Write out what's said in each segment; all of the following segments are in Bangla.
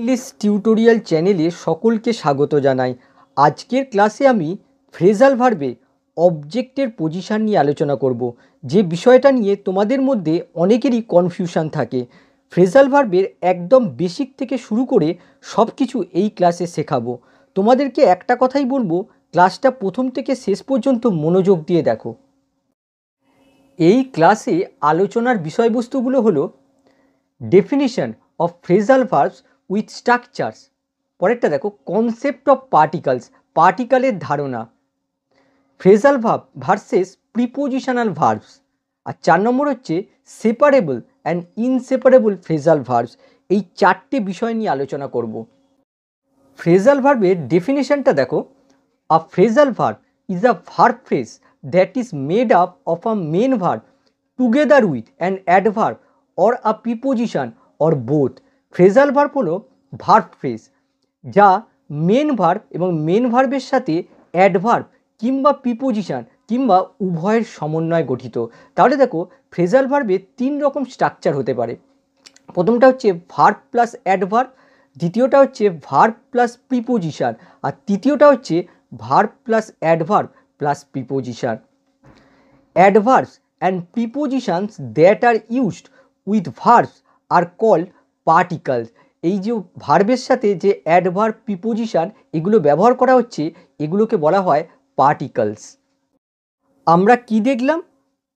ইংলিশ টিউটোরিয়াল চ্যানেলে সকলকে স্বাগত জানাই। আজকের ক্লাসে আমি ফ্রেজাল ভার্বে অবজেক্টের পজিশন নিয়ে আলোচনা করব, যে বিষয়টা নিয়ে তোমাদের মধ্যে অনেকেরই কনফিউশন থাকে। ফ্রেজাল ভার্বের একদম বেসিক থেকে শুরু করে সব কিছু এই ক্লাসে শেখাবো। তোমাদেরকে একটা কথাই বলবো, ক্লাসটা প্রথম থেকে শেষ পর্যন্ত মনোযোগ দিয়ে দেখো। এই ক্লাসে আলোচনার বিষয়বস্তুগুলো হলো definition of phrasal verbs with structures, পরেরটা দেখো কনসেপ্ট অফ পার্টিকলস, পার্টিকলের ধারণা, phrasal verb versus prepositional verbs, আর 4 নম্বর হচ্ছে separable and inseparable phrasal verbs. এই 4টে বিষয় নিয়ে আলোচনা করব। ফ্রেজাল ভার্বের ডেফিনিশনটা দেখো, a phrasal verb is a verb phrase that is made up of a main verb together with an adverb or a preposition or both. Phrasal verb হলো ভার্ব ফ্রেজ যা মেন ভার্ব এবং মেন ভার্বের সাথে অ্যাডভার্ব কিংবা প্রিপোজিশন কিংবা উভয়ের সমন্বয়ে গঠিত। তাহলে দেখো ফ্রেজাল ভার্বের 3 রকম স্ট্রাকচার হতে পারে। প্রথমটা হচ্ছে ভার্ব প্লাস অ্যাডভার্ব, দ্বিতীয়টা হচ্ছে ভার্ব প্লাস প্রিপোজিশন, আর তৃতীয়টা হচ্ছে verb plus adverb plus preposition. Adverbs and prepositions that are used with verbs are called particles. এই যে ভার্বের সাথে যে অ্যাডভার্ব প্রিপোজিশন এগুলো ব্যবহার করা হচ্ছে, এগুলোকে বলা হয় পার্টিকলস। আমরা কি দেখলাম?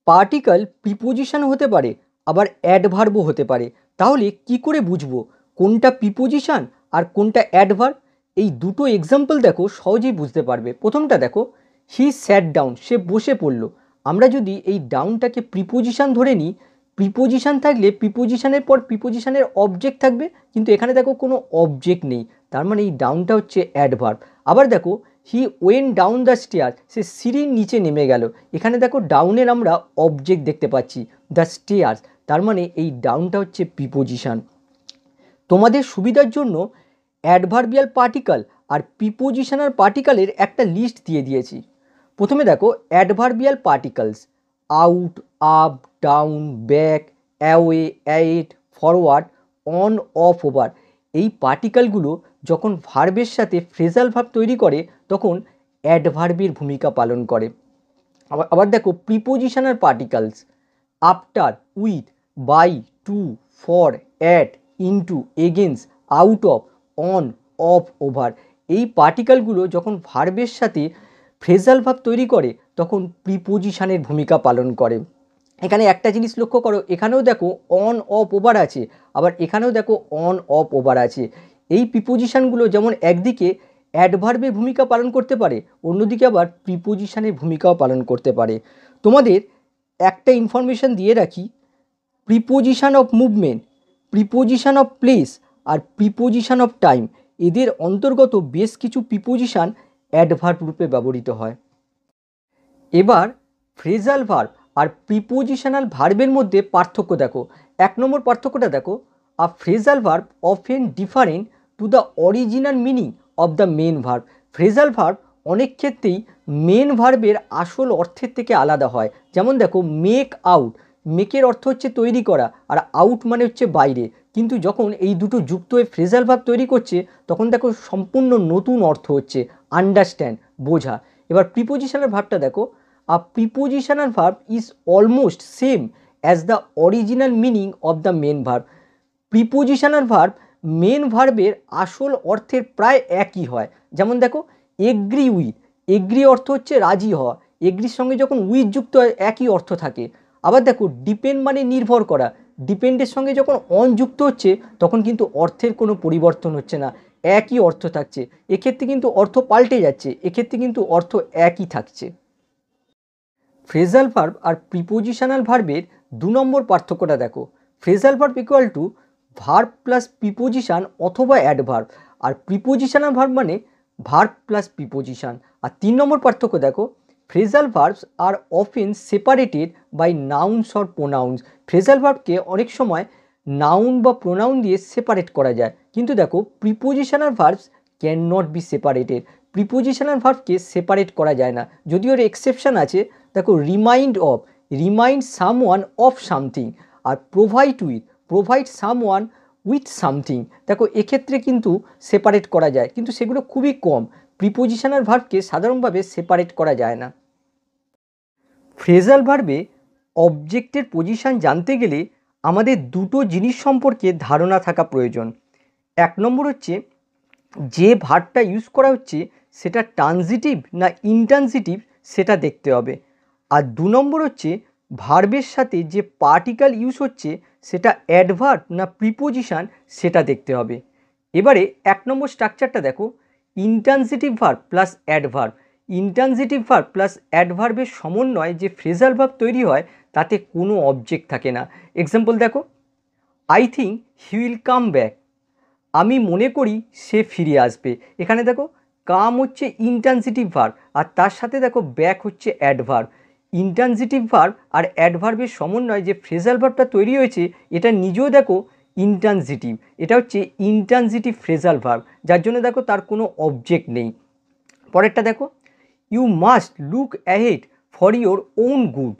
পার্টিকল প্রিপোজিশন হতে পারে, আবার অ্যাডভার্বও হতে পারে। তাহলে কি করে বুঝবো কোনটা প্রিপোজিশন আর কোনটা অ্যাডভার্ব? এই দুটো এক্সাম্পল দেখো, সহজেই বুঝতে পারবে। প্রথমটা দেখো, হি স্যাট ডাউন, সে বসে পড়লো। আমরা যদি এই ডাউনটাকে প্রিপোজিশন ধরে নিই, প্রিপোজিশন থাকলে প্রিপোজিশনের পর প্রিপোজিশনের অবজেক্ট থাকবে, কিন্তু এখানে দেখো কোনো অবজেক্ট নেই, তার মানে এই ডাউনটা হচ্ছে অ্যাডভার্ব। আবার দেখো, he went down the stair, সে সিঁড়ির নিচে নেমে গেল। এখানে দেখো ডাউনের আমরা অবজেক্ট দেখতে পাচ্ছি, দ্য স্টেয়ার্স, তার মানে এই ডাউনটা হচ্ছে প্রিপোজিশন। তোমাদের সুবিধার জন্য অ্যাডভার্বিয়াল পার্টিকল আর প্রিপোজিশনাল পার্টিকলের একটা লিস্ট দিয়ে দিয়েছি। প্রথমে দেখো adverbial particles, out, up, down, back, away, at, forward, on, off, over. এই পার্টিকলগুলো যখন ভার্বের সাথে ফ্রেজাল ভার্ব তৈরি করে তখন অ্যাডভার্বের ভূমিকা পালন করে। আবার দেখো prepositional particles, after, with, by, to, for, at, into, against, out of, on, off, over. এই পার্টিকলগুলো যখন ভার্বের সাথে ফ্রেজাল ভার্ব তৈরি করে তখন প্রিপোজিশনের ভূমিকা পালন করে। এখানে একটা জিনিস লক্ষ্য করো, এখানেও দেখো অন, অফ, ওভার আছে, আবার এখানেও দেখো অন, অফ, ওভার আছে। এই প্রিপোজিশনগুলো যেমন একদিকে অ্যাডভার্বের ভূমিকা পালন করতে পারে, অন্যদিকে আবার প্রিপোজিশনের ভূমিকাও পালন করতে পারে। তোমাদের একটা ইনফরমেশন দিয়ে রাখি, preposition of movement, preposition of place আর প্রিপোজিশন অফ টাইম, এদের অন্তর্গত বেশ কিছু প্রিপোজিশন অ্যাডভার্ব রূপে ব্যবহৃত হয়। এবার ফ্রেজাল ভার্ব আর প্রিপোজিশনাল ভার্বের মধ্যে পার্থক্য দেখো। 1 নম্বর পার্থক্যটা দেখো, a phrasal verb often different to the original meaning of the main verb. Phrasal verb অনেক ক্ষেত্রেই মেন ভার্বের আসল অর্থের থেকে আলাদা হয়। যেমন দেখো মেক আউট, মেকের অর্থ হচ্ছে তৈরি করা, আর আউট মানে হচ্ছে বাইরে, কিন্তু যখন এই দুটো যুক্ত হয়ে ফ্রেজাল ভার্ব তৈরি করছে তখন দেখো সম্পূর্ণ নতুন অর্থ হচ্ছে আন্ডারস্ট্যান্ড, বোঝা। এবার প্রিপোজিশনাল ভার্বটা দেখো, a prepositional verb is almost same as the original meaning of the main verb. Prepositional verb main ভার্বের আসল অর্থের প্রায় একই হয়। যেমন দেখো এগ্রি উইথ, এগ্রি অর্থ হচ্ছে রাজি হওয়া, এগ্রির সঙ্গে যখন উইথ যুক্ত হয় একই অর্থ থাকে। আবার দেখো ডিপেন্ড মানে নির্ভর করা, ডিপেন্ডের সঙ্গে যখন অন যুক্ত হচ্ছে তখন কিন্তু অর্থের কোনো পরিবর্তন হচ্ছে না, একই অর্থ থাকছে। এক্ষেত্রে কিন্তু অর্থ পাল্টে যাচ্ছে, এক্ষেত্রে কিন্তু অর্থ একই থাকছে। ফ্রেজাল ভার্ব আর প্রিপোজিশনাল ভার্বের 2 নম্বর পার্থক্যটা দেখো, phrasal verb equal to verb plus preposition অথবা অ্যাডভার্ব, আর প্রিপোজিশনাল ভার্ব মানে ভার্ব প্লাস প্রিপোজিশন। আর 3 নম্বর পার্থক্য দেখো, phrasal verbs are often separated by nouns or pronouns. Phrasal ভার্বকে অনেক সময় নাউন বা প্রোনাউন দিয়ে সেপারেট করা যায়, কিন্তু দেখো prepositional verbs can not be separated. Prepositional ভার্বকে সেপারেট করা যায় না, যদিও এর এক্সেপশন আছে। দেখো remind of, remind someone of something, আর provide with, provide someone with something. দেখো এক্ষেত্রে কিন্তু সেপারেট করা যায়, কিন্তু সেগুলো খুবই কম। প্রিপোজিশনাল ভার্বকে সাধারণভাবে সেপারেট করা যায় না। ফ্রেজাল ভার্বে অবজেক্টের পজিশন জানতে গেলে আমাদের দুটো জিনিস সম্পর্কে ধারণা থাকা প্রয়োজন। এক নম্বর হচ্ছে যে ভার্বটা ইউজ করা হচ্ছে সেটা ট্রানজিটিভ না ইনট্রানজিটিভ সেটা দেখতে হবে। আর দু নম্বর হচ্ছে ভার্বের সাথে যে পার্টিকেল ইউজ হচ্ছে সেটা অ্যাডভার্ব না প্রিপোজিশন সেটা দেখতে হবে। এবারে এক নম্বর স্ট্রাকচারটা দেখো, intransitive verb plus adverb. Intransitive verb plus অ্যাডভার্বের সমন্বয়ে যে ফ্রেজাল ভার্ব তৈরি হয় তাতে কোনো অবজেক্ট থাকে না। এক্সাম্পল দেখো, I think he will come back. আমি মনে করি সে ফিরে আসবে। এখানে দেখো কাম হচ্ছে ইনট্রানজিটিভ ভার্ব আর তার সাথে দেখো ব্যাক হচ্ছে অ্যাডভার্ব। ইনট্রানজিটিভ ভার্ব আর অ্যাডভার্বের সমন্বয়ে যে ফ্রেজাল ভার্বটা তৈরি হয়েছে এটা নিজেও দেখো ইনট্রানজিটিভ। এটা হচ্ছে ইনট্রানজিটিভ ফ্রেজাল ভার্ব, যার জন্য দেখো তার কোনো অবজেক্ট নেই। পরেরটা দেখো, you must look ahead for your own good.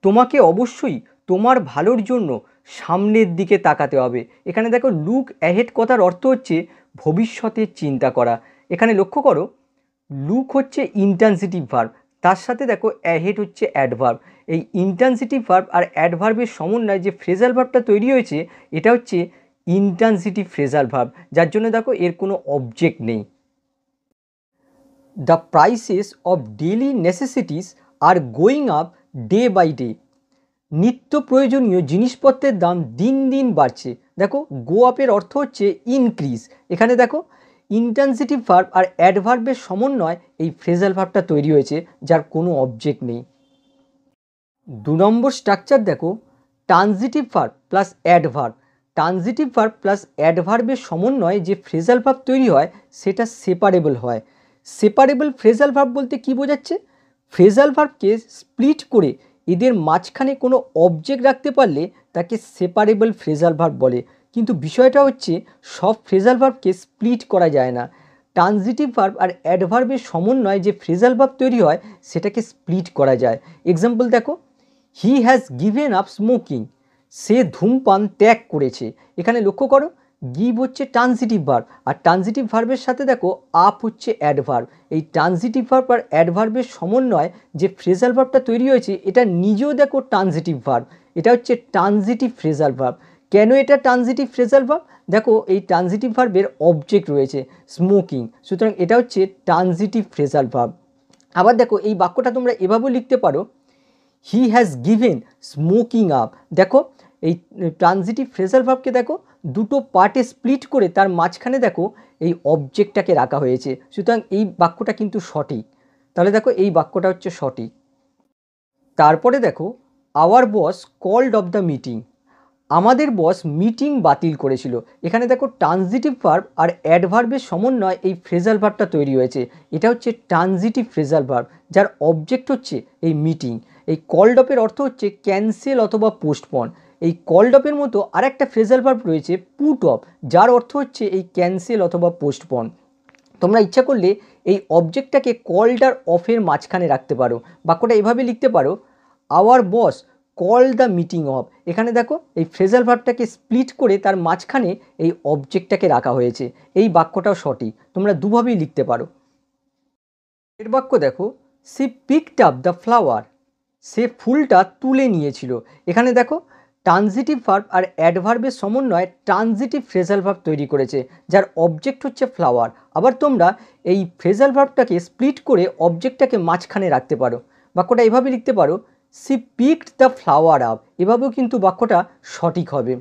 তোমাকে অবশ্যই তোমার ভালোর জন্য সামনের দিকে তাকাতে হবে। এখানে দেখো লুক অ্যাহেড কথার অর্থ হচ্ছে ভবিষ্যতের চিন্তা করা। এখানে লক্ষ্য করো লুক হচ্ছে ইনট্রানজিটিভ ভার্ব, তার সাথে দেখো অ্যাহেড হচ্ছে অ্যাডভার্ব। এই ইনট্রানজিটিভ ভার্ব আর অ্যাডভার্বের সমন্বয়ে যে ফ্রেজাল ভার্বটা তৈরি হয়েছে এটা হচ্ছে ইনট্রানজিটিভ ফ্রেজাল ভার্ব, যার জন্য দেখো এর কোনো অবজেক্ট নেই। The prices of daily necessities are going up day by day. নিত্য প্রয়োজনীয় জিনিসপত্রের দাম দিন দিন বাড়ছে। দেখো গো আপের অর্থ হচ্ছে ইনক্রিজ। এখানে দেখো ইনট্রানজিটিভ ভার্ব আর অ্যাডভার্বের সমন্বয় এই ফ্রেজাল ভার্বটা তৈরি হয়েছে, যার কোনো অবজেক্ট নেই। দু নম্বর স্ট্রাকচার দেখো, transitive verb plus adverb. Transitive verb plus অ্যাডভার্বের সমন্বয়ে যে ফ্রেজাল ভার্ব তৈরি হয় সেটা সেপারেবল হয়। সেপারেবল ফ্রেজাল ভার্ব বলতে কি বোঝাচ্ছে? ফ্রেজাল ভার্বকে স্প্লিট করে এদের মাঝখানে কোনো অবজেক্ট রাখতে পারলে তাকে সেপারেবল ফ্রেজাল ভার্ব বলে। কিন্তু বিষয়টা হচ্ছে সব ফ্রেজাল ভার্বকে স্প্লিট করা যায় না। ট্রানজিটিভ ভার্ব আর অ্যাডভার্বের সমন্বয়ে যে ফ্রেজাল ভার্ব তৈরি হয় সেটাকে স্প্লিট করা যায়। এক্সাম্পল দেখো, he has given up smoking. সে ধূমপান ত্যাগ করেছে। এখানে লক্ষ্য করো গিভ হচ্ছে ট্রানজিটিভ ভার্ব আর ট্রানজিটিভ ভার্বের সাথে দেখো আপ হচ্ছে অ্যাডভার্ব। এই ট্রানজিটিভ ভার্ব আর অ্যাডভার্বের সমন্বয়ে যে ফ্রেজাল ভার্বটা তৈরি হয়েছে এটা নিজেও দেখো ট্রানজিটিভ ভার্ব। এটা হচ্ছে ট্রানজিটিভ ফ্রেজাল ভার্ব। কেন এটা ট্রানজিটিভ ফ্রেজাল ভার্ব? দেখো এই ট্রানজিটিভ ভার্বের অবজেক্ট রয়েছে স্মোকিং, সুতরাং এটা হচ্ছে ট্রানজিটিভ ফ্রেজাল ভার্ব। আবার দেখো এই বাক্যটা তোমরা এভাবেও লিখতে পারো, হি হ্যাজ গিভেন স্মোকিং আপ। দেখো এই ট্রানজিটিভ ফ্রেজাল ভার্বকে দেখো দুটো পার্টে স্প্লিট করে তার মাঝখানে দেখো এই অবজেক্টটাকে রাখা হয়েছে, সুতরাং এই বাক্যটা কিন্তু সঠিক। তাহলে দেখো এই বাক্যটা হচ্ছে সঠিক। তারপরে দেখো, our boss called off the meeting. আমাদের বস মিটিং বাতিল করেছিল। এখানে দেখো ট্রানজিটিভ ভার্ব আর অ্যাডভার্বের সমন্বয় এই ফ্রেজাল ভার্বটা তৈরি হয়েছে। এটা হচ্ছে ট্রানজিটিভ ফ্রেজাল ভার্ব, যার অবজেক্ট হচ্ছে এই মিটিং। এই কল্ড অফের অর্থ হচ্ছে ক্যান্সেল অথবা পোস্টপন। এই কল্ড অফের মতো আরেকটা ফ্রেজাল ভার্ব রয়েছে পুট অফ, যার অর্থ হচ্ছে এই ক্যান্সেল অথবা পোস্টপন। তোমরা ইচ্ছা করলে এই অবজেক্টটাকে কল্ড আর অফের মাঝখানে রাখতে পারো। বাক্যটা এভাবে লিখতে পারো, our boss call the meeting off. এখানে দেখো এই ফ্রেজাল ভার্বটাকে স্প্লিট করে তার মাঝখানে এই অবজেক্টটাকে রাখা হয়েছে। এই বাক্যটাও সঠিক, তোমরা দুভাবেই লিখতে পারো। এর বাক্য দেখো, she picked up the flower. সে ফুলটা তুলে নিয়েছিল। এখানে দেখো ট্রানজিটিভ ভার্ব আর অ্যাডভার্বের সমন্বয়ে ট্রানজিটিভ ফ্রেজাল ভার্ব তৈরি করেছে, যার অবজেক্ট হচ্ছে ফ্লাওয়ার। আবার তোমরা এই ফ্রেজাল ভার্বটাকে স্প্লিট করে অবজেক্টটাকে মাঝখানে রাখতে পারো। বাক্যটা এভাবে লিখতে পারো, she picked the flower up. এভাবেও কিন্তু বাক্যটা সঠিক হবে।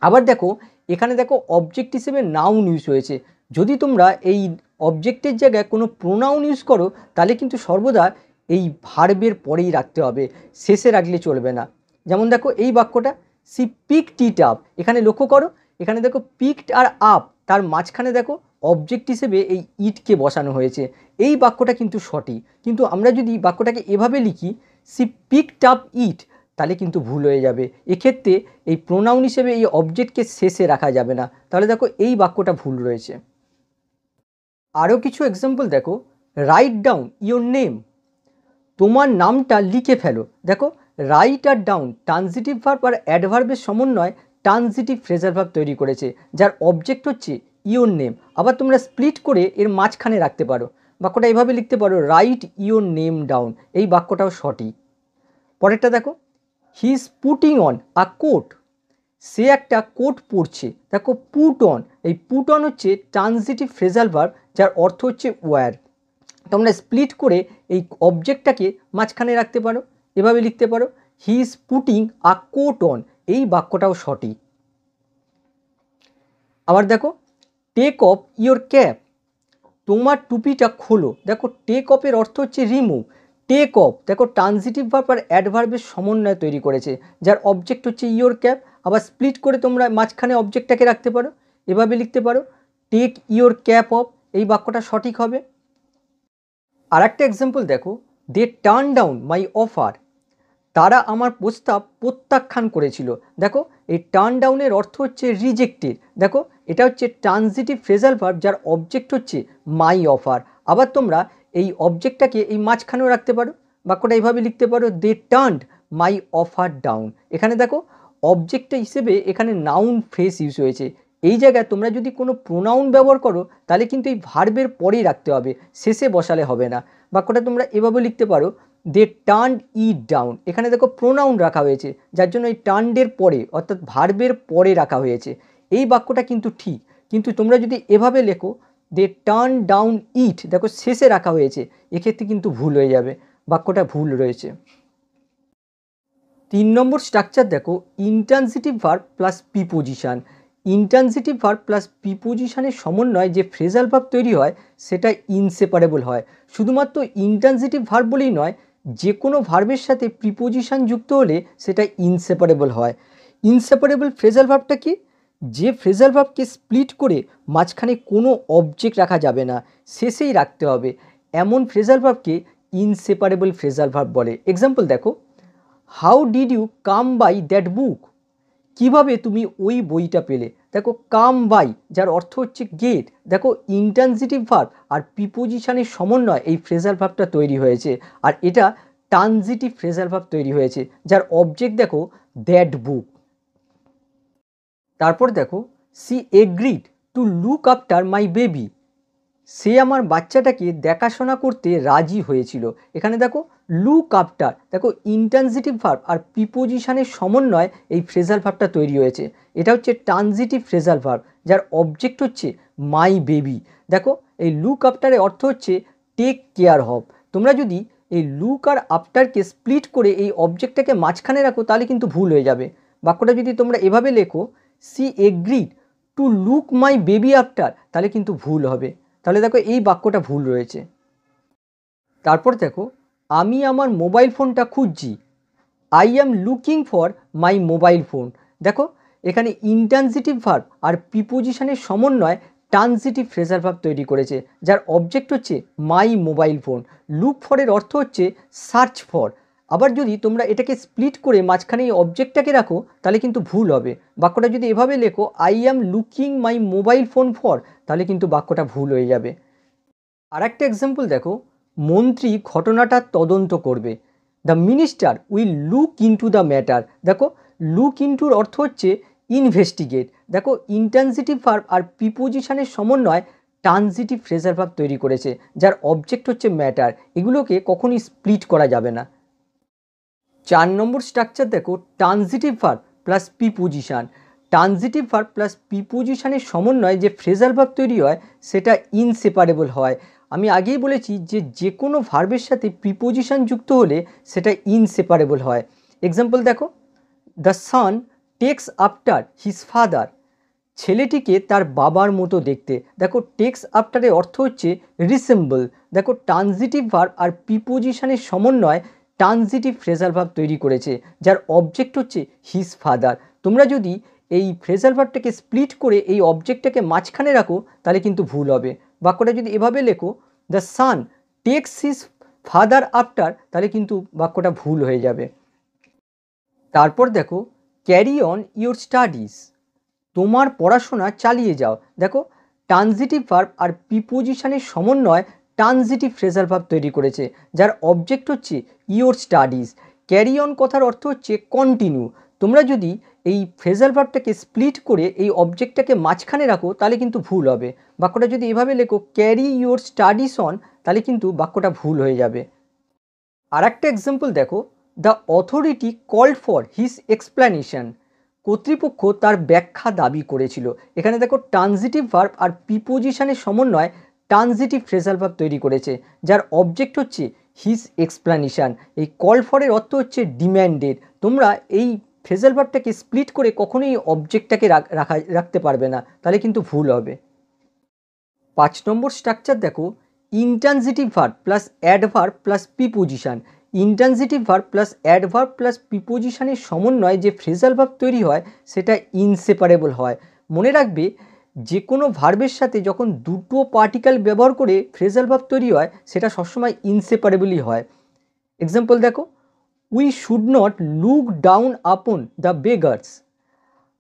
আবার দেখো এখানে দেখো অবজেক্ট হিসেবে নাউন ইউজ হয়েছে। যদি তোমরা এই অবজেক্টের জায়গায় কোনো প্রোনাউন ইউজ করো তাহলে কিন্তু সর্বদা এই ভার্বের পরেই রাখতে হবে, শেষে রাখলে চলবে না। যেমন দেখো এই বাক্যটা, সি পিকড ইট আপ। এখানে লক্ষ্য করো এখানে দেখো পিকড আর আপ তার মাঝখানে দেখো অবজেক্ট হিসেবে এই ইটকে বসানো হয়েছে। এই বাক্যটা কিন্তু সঠিক। কিন্তু আমরা যদি বাক্যটাকে এভাবে লিখি, সি পিকড আপ ইট, তাহলে কিন্তু ভুল হয়ে যাবে। এক্ষেত্রে এই প্রোনাউন হিসেবে এই অবজেক্টকে শেষে রাখা যাবে না, তাহলে দেখো এই বাক্যটা ভুল রয়েছে। আরও কিছু এক্সাম্পল দেখো, রাইট ডাউন ইয়োর নেম। তোমার নামটা লিখে ফেলো। দেখো রাইট আর ডাউন ট্রানজিটিভ ভার্ব আর অ্যাডভার্বের সমন্বয় ট্রানজিটিভ ফ্রেজাল ভার্ব তৈরি করেছে, যার অবজেক্ট হচ্ছে ইওর নেম। আবার তোমরা স্প্লিট করে এর মাঝখানে রাখতে পারো, বাক্যটা এইভাবে লিখতে পারো, রাইট ইওর নেম ডাউন। এই বাক্যটাও সঠিক। পরেরটা দেখো, he is putting on a coat. সে একটা কোট পরছে। দেখো পুট অন, এই পুট অন হচ্ছে ট্রানজিটিভ ফ্রেজাল ভার্ব, যার অর্থ হচ্ছে ওয়্যার। তোমরা স্প্লিট করে এই অবজেক্টটাকে মাঝখানে রাখতে পারো, এভাবে লিখতে পারো, he is putting a coat on. এই বাক্যটাও সঠিক। আবার দেখো, টেক অফ ইওর ক্যাপ। তোমার টুপিটা খোলো। দেখো টেক অফের অর্থ হচ্ছে রিমুভ। টেক অফ দেখো ট্রানজিটিভ ভার্ব আর অ্যাডভার্বের সমন্বয় তৈরি করেছে, যার অবজেক্ট হচ্ছে ইওর ক্যাপ। আবার স্প্লিট করে তোমরা মাঝখানে অবজেক্টটাকে রাখতে পারো, এভাবে লিখতে পারো, টেক ইওর ক্যাপ অফ। এই বাক্যটা সঠিক হবে। আর একটা এক্সাম্পল দেখো, দে টার্ন ডাউন মাই অফার। তারা আমার প্রস্তাব প্রত্যাখ্যান করেছিল। দেখো এই টার্ন ডাউনের অর্থ হচ্ছে রিজেক্টেড। দেখো এটা হচ্ছে ট্রানজিটিভ ফ্রেজাল ভার্ব, যার অবজেক্ট হচ্ছে মাই অফার। আবার তোমরা এই অবজেক্টটাকে এই মাঝখানেও রাখতে পারো, বাক্যটা এইভাবে লিখতে পারো, দে টার্নড মাই অফার ডাউন। এখানে দেখো অবজেক্ট হিসেবে এখানে নাউন ফ্রেজ ইউজ হয়েছে। এই জায়গায় তোমরা যদি কোনো প্রোনাউন ব্যবহার করো তাহলে কিন্তু এই ভার্বের পরেই রাখতে হবে, শেষে বসালে হবে না। বাক্যটা তোমরা এভাবে লিখতে পারো, দে টার্নড ইট ডাউন। এখানে দেখো প্রোনাউন রাখা হয়েছে, যার জন্য এই টার্নডের পরে অর্থাৎ ভার্বের পরে রাখা হয়েছে। এই বাক্যটা কিন্তু ঠিক, কিন্তু তোমরা যদি এভাবে লেখো, দে টার্ন ডাউন ইট, দেখো শেষে রাখা হয়েছে, এক্ষেত্রে কিন্তু ভুল হয়ে যাবে, বাক্যটা ভুল রয়েছে। 3 নম্বর স্ট্রাকচার দেখো, intransitive verb plus preposition. Intransitive verb plus প্রিপোজিশনের সমন্বয়ে যে ফ্রেজাল ভার্ব তৈরি হয় সেটা ইনসেপারেবল হয়। শুধুমাত্র ইন্ট্রানজিটিভ ভার্ব বলেই নয়, যে কোনো ভার্বের সাথে প্রিপোজিশন যুক্ত হলে সেটা ইনসেপারেবল হয়। ইনসেপারেবল ফ্রেজাল ভার্বটা কি? যে ফ্রেজাল ভার্বকে স্প্লিট করে মাঝখানে কোনো অবজেক্ট রাখা যাবে না, শেষেই রাখতে হবে, এমন ফ্রেজাল ভার্বকে ইনসেপারেবল ফ্রেজাল ভার্ব বলে। এক্সাম্পল দেখো, how did you come by that book. কীভাবে তুমি ওই বইটা পেলে। দেখো কাম বাই, যার অর্থ হচ্ছে গেট। দেখো ইন্ট্রানজিটিভ ভার্ব আর প্রিপোজিশনের সমন্বয় এই ফ্রেজাল ভার্বটা তৈরি হয়েছে, আর এটা ট্রানজিটিভ ফ্রেজাল ভার্ব তৈরি হয়েছে, যার অবজেক্ট দেখো দ্যাট বুক। তারপর দেখো, she agreed to look after my baby. সে আমার বাচ্চাটাকে দেখাশোনা করতে রাজি হয়েছিল। এখানে দেখো লুক আফটার, দেখো ইন্ট্রানজিটিভ ভার্ব আর প্রিপোজিশনের সমন্বয় এই ফ্রেজাল ভার্বটা তৈরি হয়েছে। এটা হচ্ছে ট্রানজিটিভ ফ্রেজাল ভার্ব, যার অবজেক্ট হচ্ছে মাই বেবি। দেখো এই লুক আফটারের অর্থ হচ্ছে টেক কেয়ার অফ। তোমরা যদি এই লুক আর আফটারকে স্প্লিট করে এই অবজেক্টটাকে মাঝখানে রাখো তাহলে কিন্তু ভুল হয়ে যাবে। বাক্যটা যদি তোমরা এভাবে লেখো, she agreed to look my baby after, তাহলে কিন্তু ভুল হবে। তাহলে দেখো এই বাক্যটা ভুল রয়েছে। তারপর দেখো, আমি আমার মোবাইল ফোনটা খুঁজছি। I am looking for my mobile phone. দেখো এখানে ইন্ট্রানজিটিভ ভার্ব আর প্রিপোজিশনের সমন্বয় ট্রানজিটিভ ফ্রেজাল ভার্ব তৈরি করেছে, যার অবজেক্ট হচ্ছে মাই মোবাইল ফোন। লুক ফরের অর্থ হচ্ছে সার্চ ফর। আবার যদি তোমরা এটাকে স্প্লিট করে মাঝখানে এই অবজেক্টটাকে রাখো তাহলে কিন্তু ভুল হবে। বাক্যটা যদি এভাবে লেখো, I am looking my mobile phone for, তাহলে কিন্তু বাক্যটা ভুল হয়ে যাবে। আর একটা এক্সাম্পল দেখো, মন্ত্রী ঘটনাটা তদন্ত করবে। The minister will look into the matter. দেখো লুক ইনটুর অর্থ হচ্ছে ইনভেস্টিগেট। দেখো ইন্ট্রানজিটিভ ভার্ব আর প্রিপোজিশনের সমন্বয় ট্রানজিটিভ ফ্রেজাল ভার্ব তৈরি করেছে, যার অবজেক্ট হচ্ছে ম্যাটার। এগুলোকে কখনই স্প্লিট করা যাবে না। 4 নম্বর স্ট্রাকচার দেখো, transitive verb plus preposition. Transitive verb plus প্রিপোজিশনের সমন্বয়ে যে ফ্রেজাল ভার্ব তৈরি হয় সেটা ইনসেপারেবল হয়। আমি আগেই বলেছি যে কোনো ভার্বের সাথে প্রিপোজিশন যুক্ত হলে সেটা ইনসেপারেবল হয়। এক্সাম্পল দেখো, the son takes after his father. ছেলেটিকে তার বাবার মতো দেখতে। দেখো টেক্স আফটারের অর্থ হচ্ছে রিসেম্বল। দেখো ট্রানজিটিভ ভার্ব আর প্রিপোজিশনের সমন্বয় ট্রানজিটিভ ফ্রেজাল ভার্ব তৈরি করেছে, যার অবজেক্ট হচ্ছে হিজ ফাদার। তোমরা যদি এই ফ্রেজাল ভার্বটাকে স্প্লিট করে এই অবজেক্টটাকে মাঝখানে রাখো তাহলে কিন্তু ভুল হবে। বাক্যটা যদি এভাবে লেখো, the son takes his father after, তাহলে কিন্তু বাক্যটা ভুল হয়ে যাবে। তারপর দেখো, ক্যারি অন ইউর স্টাডিজ। তোমার পড়াশোনা চালিয়ে যাও। দেখো ট্রানজিটিভ ভার্ব আর প্রিপোজিশনের সমন্বয় ট্রানজিটিভ ফ্রেজাল ভার্ব তৈরি করেছে, যার অবজেক্ট হচ্ছে ইওর স্টাডিজ। ক্যারি অন কথার অর্থ হচ্ছে কন্টিনিউ। তোমরা যদি এই ফ্রেজাল ভার্বটাকে স্প্লিট করে এই অবজেক্টটাকে মাঝখানে রাখো তাহলে কিন্তু ভুল হবে। বাক্যটা যদি এভাবে লেখো ক্যারি ইউর স্টাডিজ অন, তাহলে কিন্তু বাক্যটা ভুল হয়ে যাবে। আর একটা এক্সাম্পল দেখো, the authority called for his explanation, কর্তৃপক্ষ তার ব্যাখ্যা দাবি করেছিল। এখানে দেখো ট্রানজিটিভ ভার্ব আর প্রিপোজিশনের সমন্বয় ট্রানজিটিভ ফ্রেজাল ভার্ব তৈরি করেছে, যার অবজেক্ট হচ্ছে হিজ এক্সপ্লানেশন। এই কল ফরের অর্থ হচ্ছে ডিম্যান্ডেড। তোমরা এই ফ্রেজাল ভার্বটাকে স্প্লিট করে কখনোই অবজেক্টটাকে রাখতে পারবে না, তাহলে কিন্তু ভুল হবে। 5 নম্বর স্ট্রাকচার দেখো, intransitive verb plus adverb plus preposition. Intransitive verb plus adverb plus প্রিপোজিশনের সমন্বয়ে যে ফ্রেজাল ভার্ব তৈরি হয় সেটা ইনসেপারেবল হয়। মনে রাখবে, যে কোনো ভার্বের সাথে যখন দুটো পার্টিকেল ব্যবহার করে ফ্রেজাল ভার্ব তৈরি হয় সেটা সবসময় ইনসেপারেবলই হয়। এক্সাম্পল দেখো, we should not look down upon the beggars,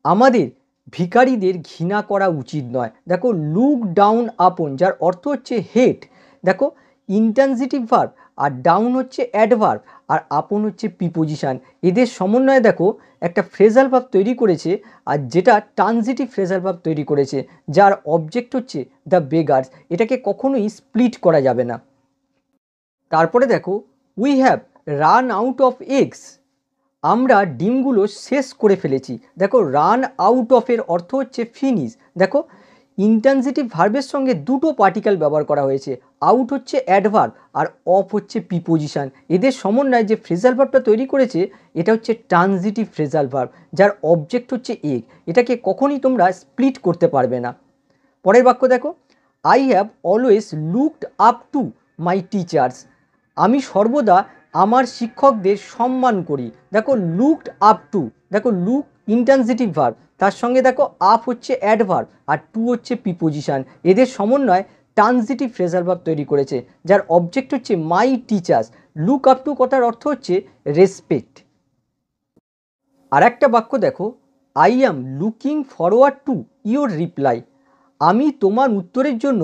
আমাদের ভিখারিদের ঘৃণা করা উচিত নয়। দেখো লুক ডাউন আপন, যার অর্থ হচ্ছে হেট। দেখো ইনট্রানজিটিভ ভার্ব আর ডাউন হচ্ছে অ্যাডভার্ব আর আপন হচ্ছে প্রিপোজিশন, এদের সমন্বয়ে দেখো একটা ফ্রেজাল ভার্ব তৈরি করেছে, আর যেটা ট্রানজিটিভ ফ্রেজাল ভার্ব তৈরি করেছে, যার অবজেক্ট হচ্ছে দ্য বেগার্স। এটাকে কখনোই স্প্লিট করা যাবে না। তারপরে দেখো, we have run out of eggs, আমরা ডিমগুলো শেষ করে ফেলেছি। দেখো রান আউট অফের অর্থ হচ্ছে ফিনিশ। দেখো ইনট্রানজিটিভ ভার্বের সঙ্গে দুটো পার্টিকেল ব্যবহার করা হয়েছে, আউট হচ্ছে অ্যাডভার্ব আর অফ হচ্ছে প্রিপোজিশন। এদের সমন্বয়ে যে ফ্রেজাল ভার্বটা তৈরি করেছে এটা হচ্ছে ট্রানজিটিভ ফ্রেজাল ভার্ব, যার অবজেক্ট হচ্ছে এগ। এটাকে কখনই তোমরা স্প্লিট করতে পারবে না। পরের বাক্য দেখো, I have always looked up to my teachers, আমি সর্বদা আমার শিক্ষকদের সম্মান করি। দেখো লুকড আপ টু, দেখো লুক ইনট্রানজিটিভ ভার্ব, তার সঙ্গে দেখো আপ হচ্ছে অ্যাডভার্ব আর টু হচ্ছে প্রিপোজিশন, এদের সমন্বয়ে ট্রানজিটিভ ফ্রেজাল ভার্ব তৈরি করেছে, যার অবজেক্ট হচ্ছে মাই টিচার্স। লুক আপ টু কথার অর্থ হচ্ছে রেসপেক্ট। আর একটা বাক্য দেখো, I am looking forward to your reply, আমি তোমার উত্তরের জন্য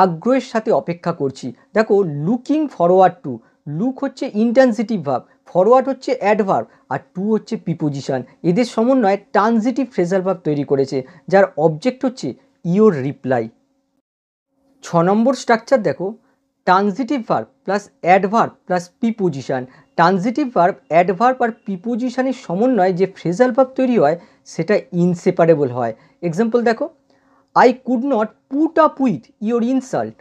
আগ্রহের সাথে অপেক্ষা করছি। দেখো লুকিং ফরওয়ার্ড টু, লুক হচ্ছে ইনট্রানজিটিভ ভার্ব, ফরওয়ার্ড হচ্ছে অ্যাডভার্ব আর টু হচ্ছে প্রিপোজিশন, এদের সমন্বয়ে ট্রানজিটিভ ফ্রেজাল ভার্ব তৈরি করেছে, যার অবজেক্ট হচ্ছে ইয়োর রিপ্লাই। 6 নম্বর স্ট্রাকচার দেখো, transitive verb plus adverb plus preposition. Transitive verb, adverb আর প্রিপোজিশনের সমন্বয়ে যে ফ্রেজাল ভার্ব তৈরি হয় সেটা ইনসেপারেবল হয়। এক্সাম্পল দেখো, I could not put up with your insult,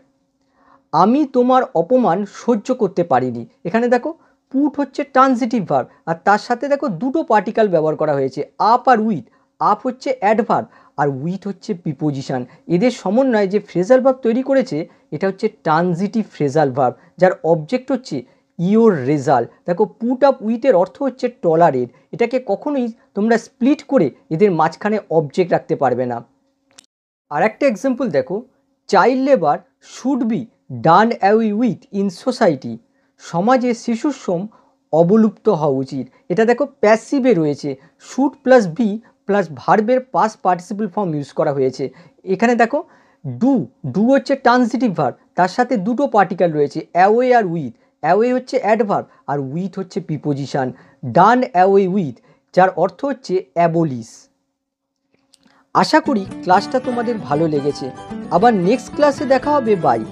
আমি তোমার অপমান সহ্য করতে পারিনি। এখানে দেখো পুট হচ্ছে ট্রানজিটিভ ভার্ব আর তার সাথে দেখো দুটো পার্টিকেল ব্যবহার করা হয়েছে, আপ আর উইথ। আপ হচ্ছে অ্যাডভার্ব আর উইথ হচ্ছে প্রিপোজিশন, এদের সমন্বয়ে যে ফ্রেজাল ভার্ব তৈরি করেছে এটা হচ্ছে ট্রানজিটিভ ফ্রেজাল ভার্ব, যার অবজেক্ট হচ্ছে ইয়োর রেজাল্ট। দেখো পুট আপ উইথের অর্থ হচ্ছে টলারেট, এটাকে কখনোই তোমরা স্প্লিট করে এদের মাঝখানে অবজেক্ট রাখতে পারবে না। আর একটা এক্সাম্পল দেখো, child labour should be done away with in society, সমাজে শিশুর শ্রম অবলুপ্ত হওয়া উচিত। এটা দেখো প্যাসিভে রয়েছে, শুড প্লাস বি প্লাস ভার্বের পাস্ট পার্টিসিপল ফর্ম ইউজ করা হয়েছে। এখানে দেখো ডু, ডু হচ্ছে ট্রানজিটিভ ভার্ব, তার সাথে দুটো পার্টিকেল রয়েছে, অ্যাওয়ে আর উইথ। অ্যাওয়ে হচ্ছে অ্যাডভার্ব আর উইথ হচ্ছে প্রিপোজিশন। ডান অ্যাওয়ে উইথ, যার অর্থ হচ্ছে অ্যাবলিশ। আশা করি ক্লাসটা তোমাদের ভালো লেগেছে। আবার নেক্সট ক্লাসে দেখা হবে। বাই।